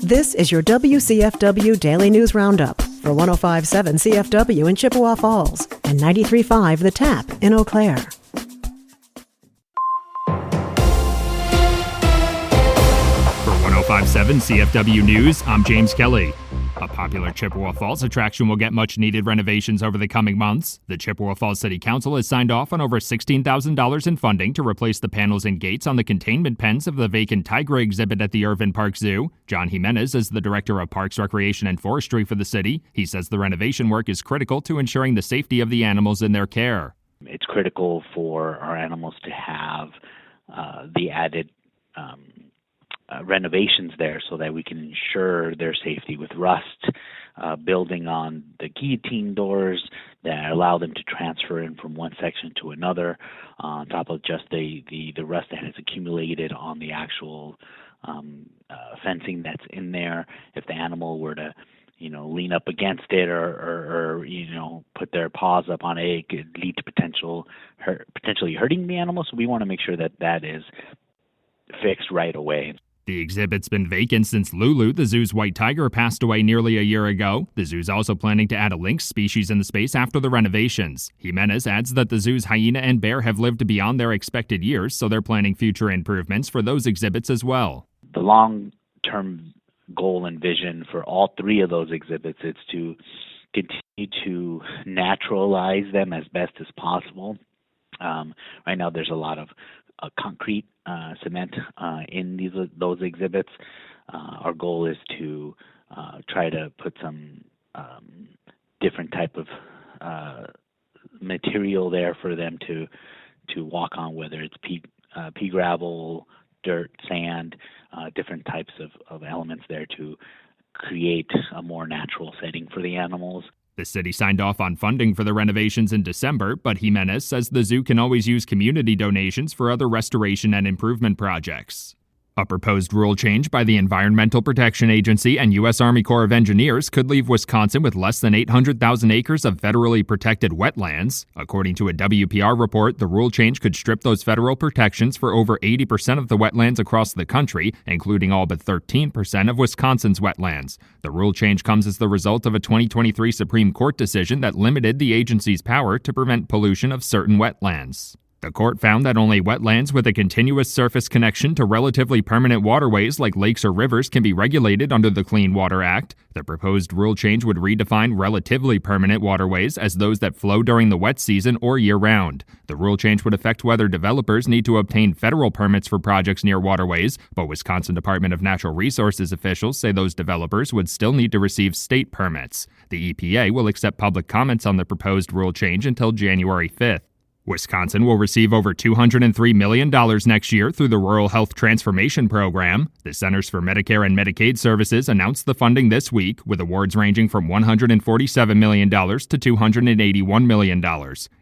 This is your WCFW Daily News Roundup for 105.7 CFW in Chippewa Falls and 93.5 The Tap in Eau Claire. For 105.7 CFW News, I'm James Kelly. A popular Chippewa Falls attraction will get much-needed renovations over the coming months. The Chippewa Falls City Council has signed off on over $16,000 in funding to replace the panels and gates on the containment pens of the vacant tiger exhibit at the Irvin Park Zoo. John Jimenez is the Director of Parks, Recreation, and Forestry for the city. He says the renovation work is critical to ensuring the safety of the animals in their care. It's critical for our animals to have the added renovations there so that we can ensure their safety with rust, building on the guillotine doors that allow them to transfer in from one section to another, on top of just the rust that has accumulated on the actual fencing that's in there. If the animal were to lean up against it or put their paws up on it, it could lead to potentially hurting the animal. So we want to make sure that is fixed right away. The exhibit's been vacant since Lulu, the zoo's white tiger, passed away nearly a year ago. The zoo's also planning to add a lynx species in the space after the renovations. Jimenez adds that the zoo's hyena and bear have lived beyond their expected years, so they're planning future improvements for those exhibits as well. The long-term goal and vision for all three of those exhibits is to continue to naturalize them as best as possible. Right now there's a lot of concrete cement in those exhibits. Our goal is to try to put some different type of material there for them to walk on, whether it's pea gravel, dirt, sand, different types of elements there to create a more natural setting for the animals. The city signed off on funding for the renovations in December, but Jimenez says the zoo can always use community donations for other restoration and improvement projects. A proposed rule change by the Environmental Protection Agency and U.S. Army Corps of Engineers could leave Wisconsin with less than 800,000 acres of federally protected wetlands. According to a WPR report, the rule change could strip those federal protections for over 80% of the wetlands across the country, including all but 13% of Wisconsin's wetlands. The rule change comes as the result of a 2023 Supreme Court decision that limited the agency's power to prevent pollution of certain wetlands. The court found that only wetlands with a continuous surface connection to relatively permanent waterways like lakes or rivers can be regulated under the Clean Water Act. The proposed rule change would redefine relatively permanent waterways as those that flow during the wet season or year-round. The rule change would affect whether developers need to obtain federal permits for projects near waterways, but Wisconsin Department of Natural Resources officials say those developers would still need to receive state permits. The EPA will accept public comments on the proposed rule change until January 5th. Wisconsin will receive over $203 million next year through the Rural Health Transformation Program. The Centers for Medicare and Medicaid Services announced the funding this week, with awards ranging from $147 million to $281 million.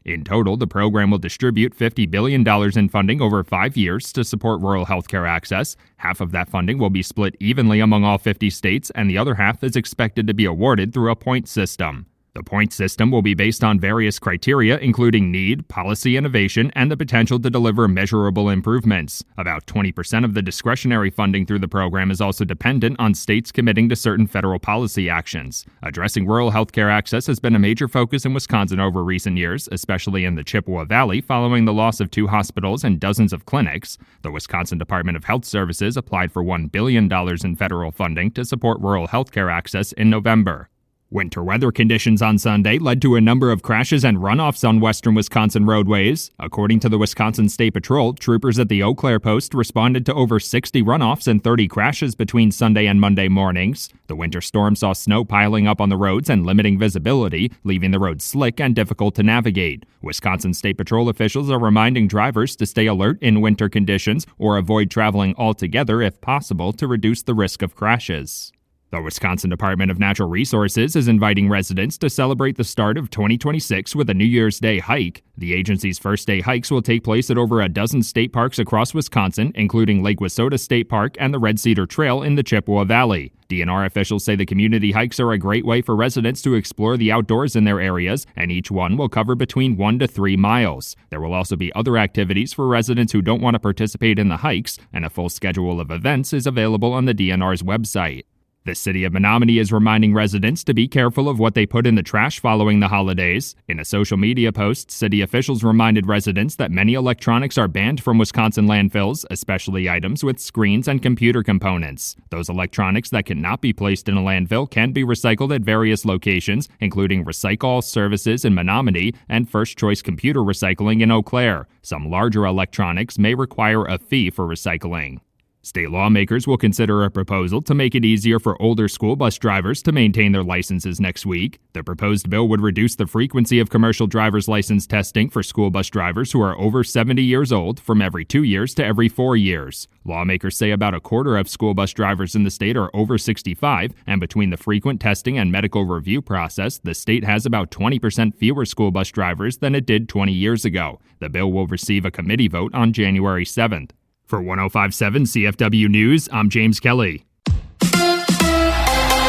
In total, the program will distribute $50 billion in funding over 5 years to support rural health care access. Half of that funding will be split evenly among all 50 states, and the other half is expected to be awarded through a point system. The point system will be based on various criteria, including need, policy innovation, and the potential to deliver measurable improvements. About 20% of the discretionary funding through the program is also dependent on states committing to certain federal policy actions. Addressing rural healthcare access has been a major focus in Wisconsin over recent years, especially in the Chippewa Valley, following the loss of 2 hospitals and dozens of clinics. The Wisconsin Department of Health Services applied for $1 billion in federal funding to support rural healthcare access in November. Winter weather conditions on Sunday led to a number of crashes and runoffs on western Wisconsin roadways. According to the Wisconsin State Patrol, troopers at the Eau Claire post responded to over 60 runoffs and 30 crashes between Sunday and Monday mornings. The winter storm saw snow piling up on the roads and limiting visibility, leaving the roads slick and difficult to navigate. Wisconsin State Patrol officials are reminding drivers to stay alert in winter conditions or avoid traveling altogether if possible to reduce the risk of crashes. The Wisconsin Department of Natural Resources is inviting residents to celebrate the start of 2026 with a New Year's Day hike. The agency's first day hikes will take place at over a dozen state parks across Wisconsin, including Lake Wissota State Park and the Red Cedar Trail in the Chippewa Valley. DNR officials say the community hikes are a great way for residents to explore the outdoors in their areas, and each one will cover between 1 to 3 miles. There will also be other activities for residents who don't want to participate in the hikes, and a full schedule of events is available on the DNR's website. The city of Menominee is reminding residents to be careful of what they put in the trash following the holidays. In a social media post, city officials reminded residents that many electronics are banned from Wisconsin landfills, especially items with screens and computer components. Those electronics that cannot be placed in a landfill can be recycled at various locations, including Recycle Services in Menominee and First Choice Computer Recycling in Eau Claire. Some larger electronics may require a fee for recycling. State lawmakers will consider a proposal to make it easier for older school bus drivers to maintain their licenses next week. The proposed bill would reduce the frequency of commercial driver's license testing for school bus drivers who are over 70 years old from every 2 years to every 4 years. Lawmakers say about a quarter of school bus drivers in the state are over 65, and between the frequent testing and medical review process, the state has about 20% fewer school bus drivers than it did 20 years ago. The bill will receive a committee vote on January 7th. For 105.7 CFW News, I'm James Kelly.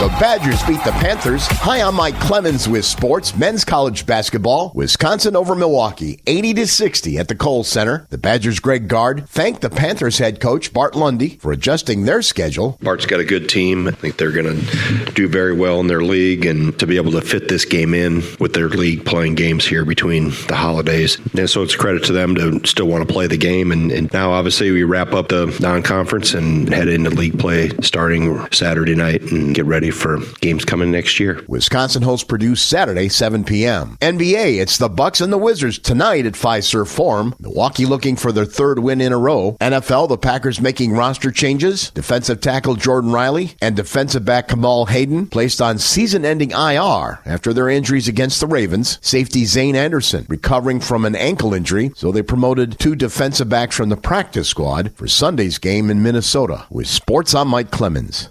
The Badgers beat the Panthers. Hi, I'm Mike Clemens with sports. Men's college basketball. Wisconsin over Milwaukee, 80-60 at the Kohl Center. The Badgers' Greg Gard thanked the Panthers head coach Bart Lundy for adjusting their schedule. Bart's got a good team. I think they're going to do very well in their league, and to be able to fit this game in with their league playing games here between the holidays. And so it's a credit to them to still want to play the game. And now, obviously, we wrap up the non-conference and head into league play starting Saturday night and get ready for games coming next year. Wisconsin hosts Purdue Saturday, 7 p.m. NBA, it's the Bucks and the Wizards tonight at Fiserv Forum. Milwaukee looking for their third win in a row. NFL, the Packers making roster changes. Defensive tackle Jordan Riley and defensive back Kamal Hayden placed on season-ending IR after their injuries against the Ravens. Safety Zane Anderson recovering from an ankle injury, so they promoted 2 defensive backs from the practice squad for Sunday's game in Minnesota. With sports, I'm Mike Clemens.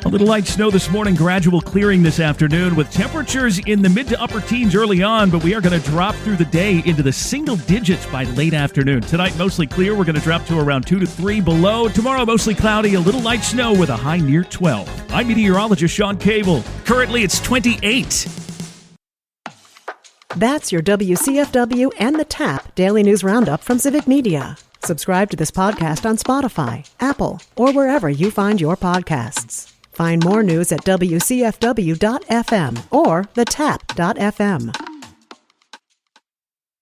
A little light snow this morning, gradual clearing this afternoon with temperatures in the mid to upper teens early on, but we are going to drop through the day into the single digits by late afternoon. Tonight, mostly clear. We're going to drop to around 2 to 3 below. Tomorrow, mostly cloudy, a little light snow with a high near 12. I'm meteorologist Sean Cable. Currently, it's 28. That's your WCFW and the TAP Daily News Roundup from Civic Media. Subscribe to this podcast on Spotify, Apple, or wherever you find your podcasts. Find more news at WCFW.FM or thetap.fm.